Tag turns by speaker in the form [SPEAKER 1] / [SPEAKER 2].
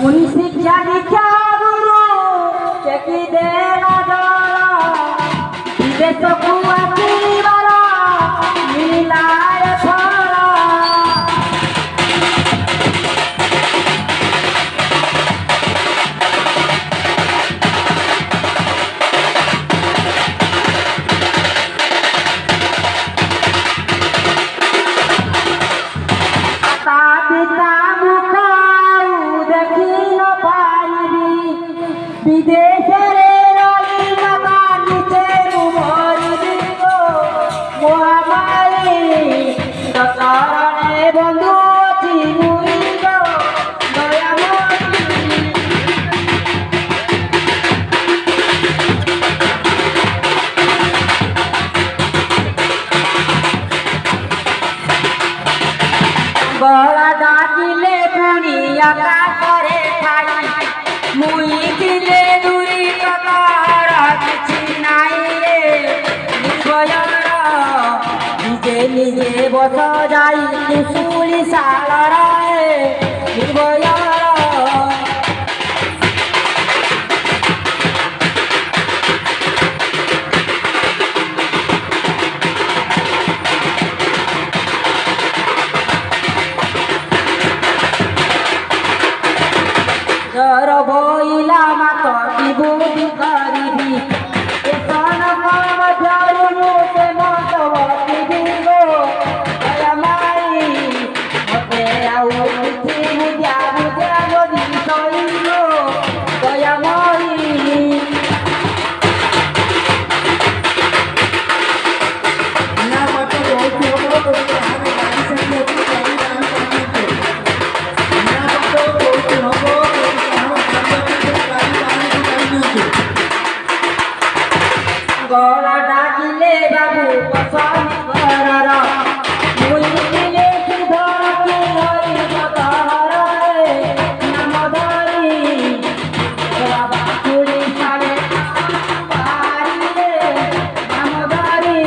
[SPEAKER 1] मुनि शिक्षा दीक्षा गुरु टेकी देला दला विदेश को आसीबार मिलाए फला विदेशरे रही मकान नीचे उमरी गो महामारी दशहरणे बंधु अच्छी मुई गो दयामती गला डाकिले दुनिया का करे ठाई मुई दिले दूरी कतारा किछि नाई रे निर्भयर निजे निजे बस जाई कुसुली सालर निर्भयर जर बोइला मात की बुद्धि गरीबी एसन काम जारू मोते मतवती दिगो दया माई मते आउ किछि बुझा बुझा गदी सइलो दया माई ना मत बहुत हो तो हमें गाड़ी से गाड़ी दान करने ना मत बहुत हो गला डाकिले बाबू पसंद करर मुई दिले सुधर के हरि कतहर नाम धरी बाबा कुड़ी साले पारी रे नाम धरी